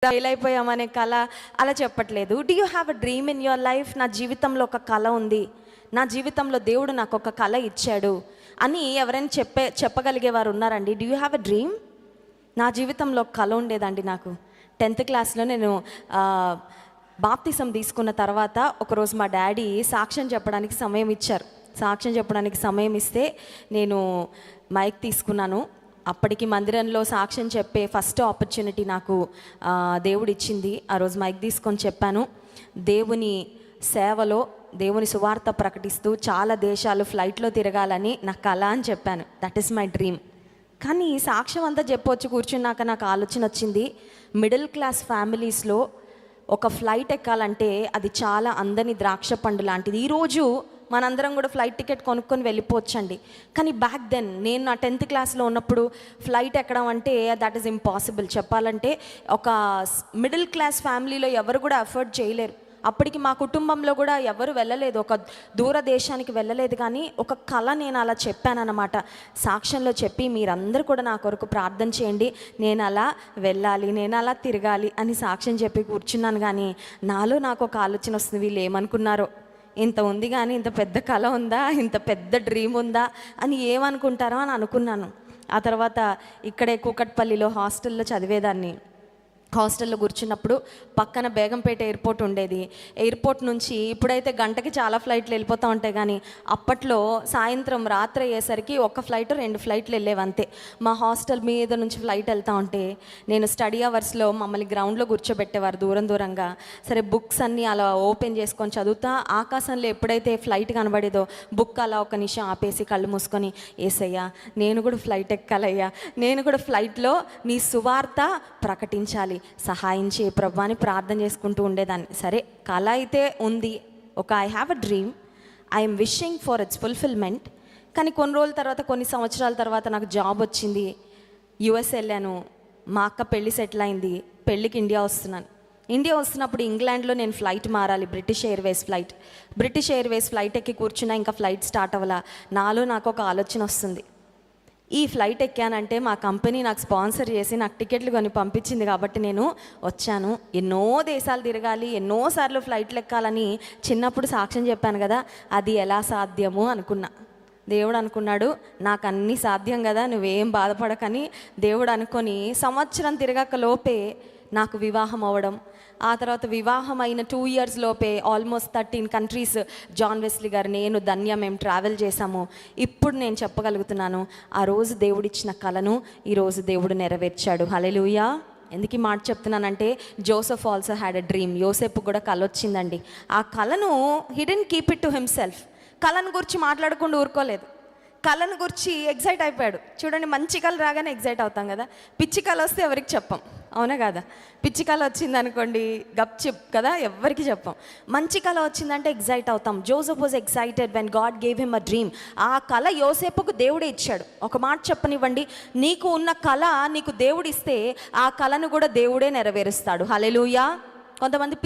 Fail అయిపోయామనే కళ అలా చెప్పట్లేదు. Do you have a dream in your life? నా జీవితంలో ఒక కళ ఉంది, నా జీవితంలో దేవుడు నాకు ఒక కళ ఇచ్చాడు అని ఎవరైనా చెప్పగలిగేవారు ఉన్నారండి? Do you have a dream? నా జీవితంలో ఒక కళ ఉండేదండి. నాకు 10th క్లాస్లో నేను బాప్తిసం తీసుకున్న తర్వాత ఒకరోజు మా డాడీ సాక్ష్యం చెప్పడానికి సమయం ఇచ్చారు. సాక్ష్యం చెప్పడానికి సమయం ఇస్తే నేను మైక్ తీసుకున్నాను. అప్పటికి మందిరంలో సాక్ష్యం చెప్పే ఫస్ట్ ఆపర్చునిటీ నాకు దేవుడు ఇచ్చింది. ఆ రోజు మైక్ తీసుకొని చెప్పాను. దేవుని సేవలో దేవుని సువార్త ప్రకటిస్తూ చాలా దేశాలు ఫ్లైట్లో తిరగాలని నా కళ అని చెప్పాను. That is my dream. కానీ సాక్ష్యం అంతా చెప్పొచ్చు కూర్చున్నాక నాకు ఆలోచన వచ్చింది, మిడిల్ క్లాస్ ఫ్యామిలీస్లో ఒక ఫ్లైట్ ఎక్కాలంటే అది చాలా అందని ద్రాక్ష పండు లాంటిది. ఈరోజు మనందరం కూడా ఫ్లైట్ టికెట్ కొనుక్కొని వెళ్ళిపోవచ్చండి. కానీ బ్యాక్ దెన్ నేను నా 10th క్లాస్లో ఉన్నప్పుడు ఫ్లైట్ ఎక్కడం అంటే దట్ ఈస్ ఇంపాసిబుల్. చెప్పాలంటే ఒక మిడిల్ క్లాస్ ఫ్యామిలీలో ఎవరు కూడా అఫోర్డ్ చేయలేరు. అప్పటికి మా కుటుంబంలో కూడా ఎవరు వెళ్ళలేదు, ఒక దూర దేశానికి వెళ్ళలేదు. కానీ ఒక కళ నేను అలా చెప్పానన్నమాట. సాక్ష్యంలో చెప్పి మీరందరూ కూడా నా కొరకు ప్రార్థన చేయండి, నేను అలా వెళ్ళాలి, నేను అలా తిరగాలి అని సాక్ష్యం చెప్పి కూర్చున్నాను. కానీ నాలో నాకు ఒక ఆలోచన వస్తుంది, వీళ్ళు ఏమనుకున్నారో, ఇంత ఉంది కానీ ఇంత పెద్ద కళ ఉందా, ఇంత పెద్ద డ్రీమ్ ఉందా అని ఏమనుకుంటారో అని అనుకున్నాను. ఆ తర్వాత ఇక్కడే కూకట్పల్లిలో హాస్టల్లో చదివేదాన్ని. హాస్టల్లో కూర్చున్నప్పుడు పక్కన బేగంపేట ఎయిర్పోర్ట్ ఉండేది. ఎయిర్పోర్ట్ నుంచి ఇప్పుడైతే గంటకి చాలా ఫ్లైట్లు వెళ్ళిపోతూ ఉంటాయి, కానీ అప్పట్లో సాయంత్రం రాత్రి అయ్యేసరికి ఒక ఫ్లైట్ 2 ఫ్లైట్లు వెళ్ళేవి అంతే. మా హాస్టల్ మీద నుంచి ఫ్లైట్ వెళ్తూ ఉంటే నేను స్టడీ అవర్స్లో మమ్మల్ని గ్రౌండ్లో కూర్చోబెట్టేవారు దూరంగా. సరే బుక్స్ అన్నీ అలా ఓపెన్ చేసుకొని చదువుతా, ఆకాశంలో ఎప్పుడైతే ఫ్లైట్ కనబడేదో బుక్ అలా ఒక నిమిషం ఆపేసి కళ్ళు మూసుకొని, ఏసయ్యా నేను కూడా ఫ్లైట్ ఎక్కాలయ్యా, నేను కూడా ఫ్లైట్లో నీ సువార్త ప్రకటించాలి, సహాయం చేయ ప్రభు అని ప్రార్థన చేసుకుంటూ ఉండేదాన్ని. సరే కళ అయితే ఉంది, ఒక I have a dream, I'm wishing for it's fulfilment. కానీ కొన్ని రోజుల తర్వాత, కొన్ని సంవత్సరాల తర్వాత నాకు జాబ్ వచ్చింది, యుఎస్ వెళ్ళాను. మా అక్క పెళ్ళి సెటిల్ అయింది, పెళ్ళికి ఇండియా వస్తున్నప్పుడు ఇంగ్లాండ్లో నేను ఫ్లైట్ మారాలి, బ్రిటిష్ ఎయిర్వేస్ ఫ్లైట్ ఎక్కి కూర్చున్నా, ఇంకా ఫ్లైట్ స్టార్ట్ అవ్వాల. నాలో నాకు ఒక ఆలోచన వస్తుంది, ఈ ఫ్లైట్ ఎక్కానంటే మా కంపెనీ నాకు స్పాన్సర్ చేసి నాకు టికెట్లు కొని పంపించింది కాబట్టి నేను వచ్చాను. ఎన్నో దేశాలు తిరగాలి, ఎన్నోసార్లు ఫ్లైట్లు ఎక్కాలని చిన్నప్పుడు సాక్ష్యం చెప్పాను కదా, అది ఎలా సాధ్యము అనుకున్నా. దేవుడు అనుకున్నాడు నాకు అన్నీ సాధ్యం కదా, నువ్వేం బాధపడకని. దేవుడు అనుకొని సంవత్సరం తిరగక లోపే నాకు వివాహం అవ్వడం. ఆ తర్వాత వివాహం అయిన 2 years లోపే ఆల్మోస్ట్ 13 countries జాన్ వెస్లీ గారు, నేను, ధన్య మేము ట్రావెల్ చేశాము. ఇప్పుడు నేను చెప్పగలుగుతున్నాను, ఆ రోజు దేవుడిచ్చిన కళను ఈరోజు దేవుడు నెరవేర్చాడు. హల్లెలూయా. ఎందుకు ఈ మాట చెప్తున్నానంటే, Joseph also had a dream. యోసేపు కూడా కళ వచ్చిందండి. ఆ కళను he didn't keep it to himself. కళను గురించి మాట్లాడకుండా ఊరుకోలేదు, కళను గురించి ఎగ్జైట్ అయిపోయాడు. చూడండి, మంచి కళ రాగానే ఎగ్జైట్ అవుతాం కదా, పిచ్చి కళ వస్తే ఎవరికి చెప్పం, అవునా కదా? పిచ్చి కళ వచ్చింది అనుకోండి గప్చిప్ కదా, ఎవరికి చెప్పం. మంచి కళ వచ్చిందంటే ఎగ్జైట్ అవుతాం. Joseph was excited when God gave him a dream. ఆ కళ యోసేపుకు దేవుడే ఇచ్చాడు. ఒక మాట చెప్పనివ్వండి, నీకు ఉన్న కళ నీకు దేవుడు ఇస్తే ఆ కళను కూడా దేవుడే నెరవేరుస్తాడు. హల్లెలూయా. కొంతమంది